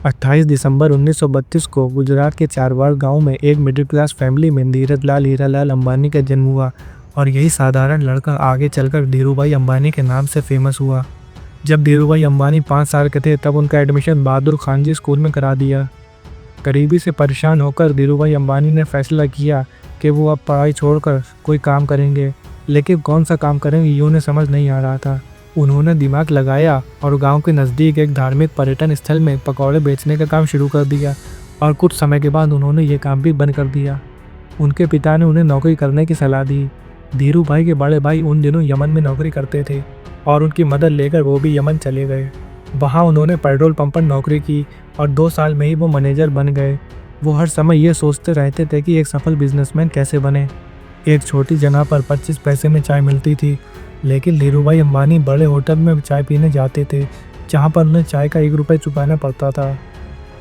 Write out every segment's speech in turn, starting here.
28 दिसंबर 1932 को गुजरात के चारवाड़ गांव में एक मिडिल क्लास फैमिली में धीरज लाल हीरालाल अंबानी का जन्म हुआ और यही साधारण लड़का आगे चलकर धीरूभाई अंबानी के नाम से फेमस हुआ। जब धीरूभाई अंबानी 5 साल के थे तब उनका एडमिशन बहादुर खानजी स्कूल में करा दिया। गरीबी से परेशान होकर धीरूभाई अंबानी ने फैसला किया कि वो अब पढ़ाई छोड़कर कोई काम करेंगे, लेकिन कौन सा काम करेंगे ये उन्हें समझ नहीं आ रहा था। उन्होंने दिमाग लगाया और गांव के नज़दीक एक धार्मिक पर्यटन स्थल में पकौड़े बेचने का काम शुरू कर दिया और कुछ समय के बाद उन्होंने ये काम भी बंद कर दिया। उनके पिता ने उन्हें नौकरी करने की सलाह दी। धीरूभाई के बड़े भाई उन दिनों यमन में नौकरी करते थे और उनकी मदद लेकर वो भी यमन चले गए। वहाँ उन्होंने पेट्रोल पंप पर नौकरी की और 2 साल में ही वो मैनेजर बन गए। वो हर समय ये सोचते रहते थे कि एक सफल बिजनेसमैन कैसे बने। एक छोटी जगह पर 25 पैसे में चाय मिलती थी, लेकिन धीरूभाई अंबानी बड़े होटल में चाय पीने जाते थे जहाँ पर उन्हें चाय का 1 रुपये चुकाना पड़ता था।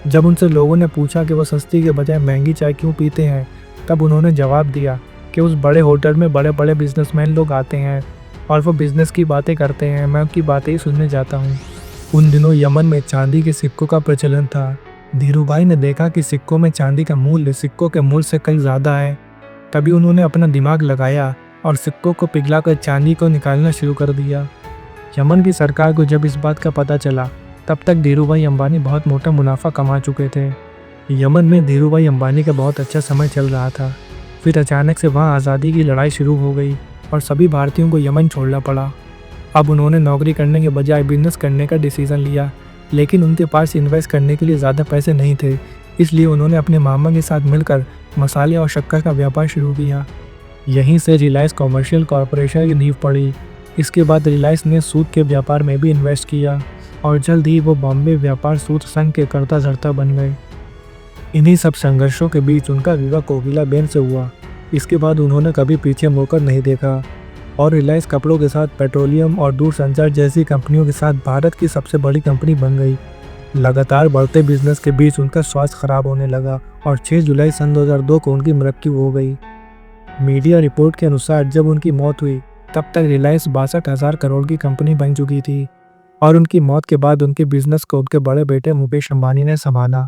जब उनसे लोगों ने पूछा कि वो सस्ती के बजाय महंगी चाय क्यों पीते हैं, तब उन्होंने जवाब दिया कि उस बड़े होटल में बड़े बड़े बिजनेसमैन लोग आते हैं और वो बिजनेस की बातें करते हैं, मैं उनकी बातें ही सुनने जाता हूँ। उन दिनों यमन में चांदी के सिक्कों का प्रचलन था। धीरूभाई ने देखा कि सिक्कों में चांदी का मूल्य सिक्कों के मूल्य से कहीं ज़्यादा है। तभी उन्होंने अपना दिमाग लगाया और सिक्कों को पिघलाकर चांदी को निकालना शुरू कर दिया। यमन की सरकार को जब इस बात का पता चला तब तक धीरूभाई अंबानी बहुत मोटा मुनाफा कमा चुके थे। यमन में धीरूभाई अंबानी का बहुत अच्छा समय चल रहा था। फिर अचानक से वहाँ आज़ादी की लड़ाई शुरू हो गई और सभी भारतीयों को यमन छोड़ना पड़ा। अब उन्होंने नौकरी करने के बजाय बिजनेस करने का डिसीज़न लिया, लेकिन उनके पास इन्वेस्ट करने के लिए ज़्यादा पैसे नहीं थे। इसलिए उन्होंने अपने मामा के साथ मिलकर मसाले और शक्कर का व्यापार शुरू किया। यहीं से रिलायंस कॉमर्शियल कॉरपोरेशन की नींव पड़ी। इसके बाद रिलायंस ने सूत के व्यापार में भी इन्वेस्ट किया और जल्द ही वो बॉम्बे व्यापार सूत संघ के कर्ता धर्ता बन गए। इन्हीं सब संघर्षों के बीच उनका विवाह कोकिलाबेन से हुआ। इसके बाद उन्होंने कभी पीछे मुड़कर नहीं देखा और रिलायंस कपड़ों के साथ पेट्रोलियम और दूरसंचार जैसी कंपनियों के साथ भारत की सबसे बड़ी कंपनी बन गई। लगातार बढ़ते बिजनेस के बीच उनका स्वास्थ्य खराब होने लगा और 6 जुलाई सन 2002 को उनकी मृत्यु हो गई। मीडिया रिपोर्ट के अनुसार जब उनकी मौत हुई तब तक रिलायंस 62,000 करोड़ की कंपनी बन चुकी थी और उनकी मौत के बाद उनके बिजनेस को उनके बड़े बेटे मुकेश अंबानी ने संभाला।